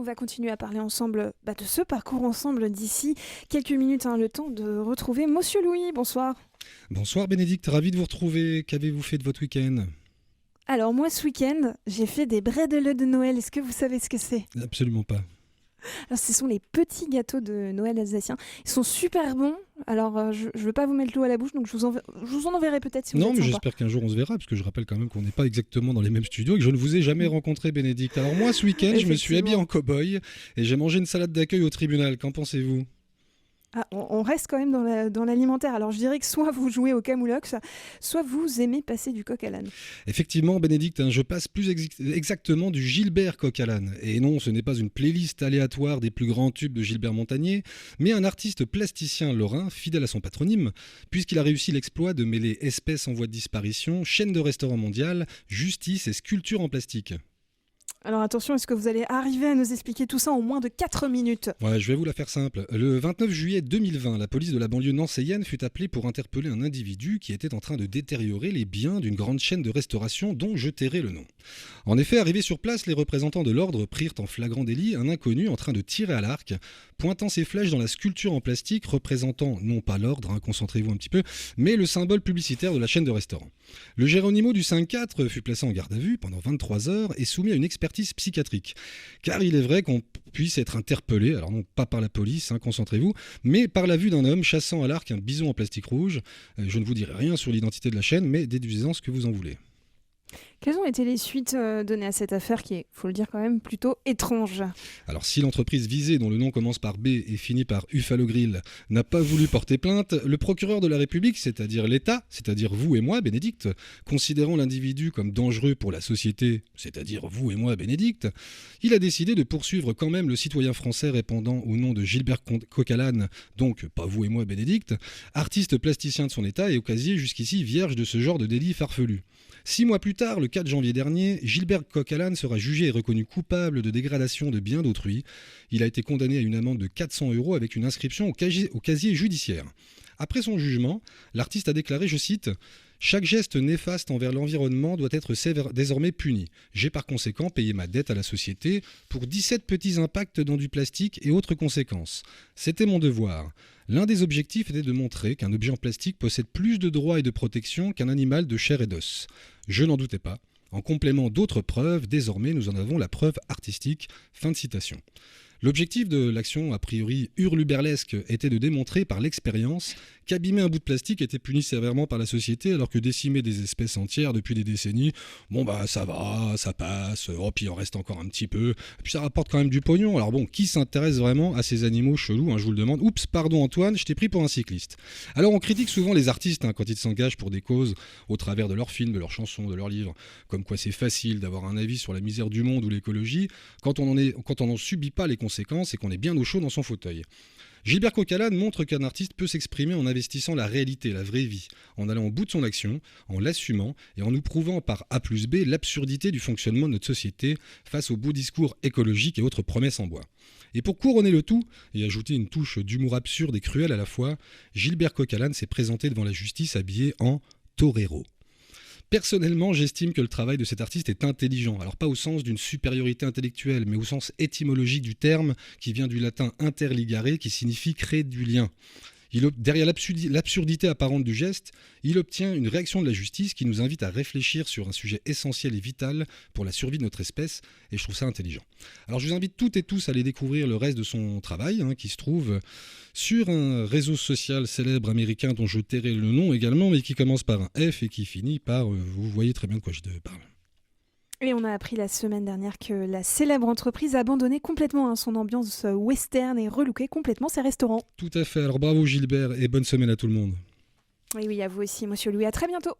On va continuer à parler ensemble de ce parcours ensemble d'ici quelques minutes, le temps de retrouver Monsieur Louis. Bonsoir. Bonsoir Bénédicte, ravi de vous retrouver. Qu'avez-vous fait de votre week-end ? Alors moi ce week-end, j'ai fait des bredele de Noël. Est-ce que vous savez ce que c'est ? Absolument pas. Alors, ce sont les petits gâteaux de Noël alsaciens. Ils sont super bons. Alors je ne veux pas vous mettre l'eau à la bouche, donc je vous en enverrai peut-être si vous êtes Non, mais sympa. j'espère qu'un jour on se verra, parce que je rappelle quand même qu'on n'est pas exactement dans les mêmes studios et que je ne vous ai jamais rencontré, Bénédicte. Alors moi, ce week-end, je me suis habillé en cow-boy et j'ai mangé une salade d'accueil au tribunal. Qu'en pensez-vous ? On reste quand même dans l'alimentaire. Alors je dirais que soit vous jouez au camoulox, soit vous aimez passer du coq à l'âne. Effectivement, Bénédicte, je passe plus exactement du Gilbert coq à l'âne. Et non, ce n'est pas une playlist aléatoire des plus grands tubes de Gilbert Montagnier, mais un artiste plasticien lorrain, fidèle à son patronyme, puisqu'il a réussi l'exploit de mêler espèces en voie de disparition, chaîne de restaurants mondiale, justice et sculpture en plastique. Alors attention, est-ce que vous allez arriver à nous expliquer tout ça en moins de 4 minutes ? Ouais, je vais vous la faire simple. Le 29 juillet 2020, la police de la banlieue nancéienne fut appelée pour interpeller un individu qui était en train de détériorer les biens d'une grande chaîne de restauration dont je tairai le nom. En effet, arrivés sur place, les représentants de l'ordre prirent en flagrant délit un inconnu en train de tirer à l'arc, pointant ses flèches dans la sculpture en plastique représentant non pas l'ordre, concentrez-vous un petit peu, mais le symbole publicitaire de la chaîne de restaurants. Le Géronimo du 5-4 fut placé en garde à vue pendant 23 heures et soumis à une expertise psychiatrique. Car il est vrai qu'on puisse être interpellé, alors non pas par la police, concentrez-vous, mais par la vue d'un homme chassant à l'arc un bison en plastique rouge. Je ne vous dirai rien sur l'identité de la chaîne, mais déduisez-en ce que vous en voulez. Quelles ont été les suites données à cette affaire qui est, faut le dire quand même, plutôt étrange ? Alors si l'entreprise visée, dont le nom commence par B et finit par Uffalo Grill, n'a pas voulu porter plainte, le procureur de la République, c'est-à-dire l'État, c'est-à-dire vous et moi, Bénédicte, considérant l'individu comme dangereux pour la société, c'est-à-dire vous et moi, Bénédicte, il a décidé de poursuivre quand même le citoyen français répondant au nom de Gilbert coq à l'âne, donc pas vous et moi, Bénédicte, artiste plasticien de son État et au casier jusqu'ici vierge de ce genre de délit farfelu. 6 mois plus tard, le 4 janvier dernier, Gilbert coq à l'âne sera jugé et reconnu coupable de dégradation de biens d'autrui. Il a été condamné à une amende de 400 € avec une inscription au casier judiciaire. Après son jugement, l'artiste a déclaré, je cite, « Chaque geste néfaste envers l'environnement doit être désormais puni. J'ai par conséquent payé ma dette à la société pour 17 petits impacts dans du plastique et autres conséquences. C'était mon devoir. L'un des objectifs était de montrer qu'un objet en plastique possède plus de droits et de protection qu'un animal de chair et d'os. Je n'en doutais pas. En complément d'autres preuves, désormais nous en avons la preuve artistique. » Fin de citation. L'objectif de l'action, a priori hurluberlesque, était de démontrer par l'expérience qu'abîmer un bout de plastique était puni sévèrement par la société alors que décimer des espèces entières depuis des décennies, ça va, ça passe, puis il en reste encore un petit peu, et puis ça rapporte quand même du pognon. Alors bon, qui s'intéresse vraiment à ces animaux chelous, je vous le demande. Oups, pardon Antoine, je t'ai pris pour un cycliste. Alors on critique souvent les artistes quand ils s'engagent pour des causes au travers de leurs films, de leurs chansons, de leurs livres, comme quoi c'est facile d'avoir un avis sur la misère du monde ou l'écologie quand on n'en subit pas les conséquences et qu'on est bien au chaud dans son fauteuil. Gilbert coq à l'âne montre qu'un artiste peut s'exprimer en investissant la réalité, la vraie vie, en allant au bout de son action, en l'assumant et en nous prouvant par A plus B l'absurdité du fonctionnement de notre société face aux beaux discours écologiques et autres promesses en bois. Et pour couronner le tout, et ajouter une touche d'humour absurde et cruel à la fois, Gilbert coq à l'âne s'est présenté devant la justice habillé en torero. Personnellement, j'estime que le travail de cet artiste est intelligent. Alors pas au sens d'une supériorité intellectuelle, mais au sens étymologique du terme qui vient du latin interligare qui signifie créer du lien. Derrière l'absurdité apparente du geste, il obtient une réaction de la justice qui nous invite à réfléchir sur un sujet essentiel et vital pour la survie de notre espèce, et je trouve ça intelligent. Alors je vous invite toutes et tous à aller découvrir le reste de son travail, qui se trouve sur un réseau social célèbre américain dont je tairai le nom également, mais qui commence par un F et qui finit par... vous voyez très bien de quoi je parle. Et on a appris la semaine dernière que la célèbre entreprise a abandonné complètement son ambiance western et relooké complètement ses restaurants. Tout à fait. Alors bravo Gilbert et bonne semaine à tout le monde. Oui, à vous aussi, Monsieur Louis. À très bientôt.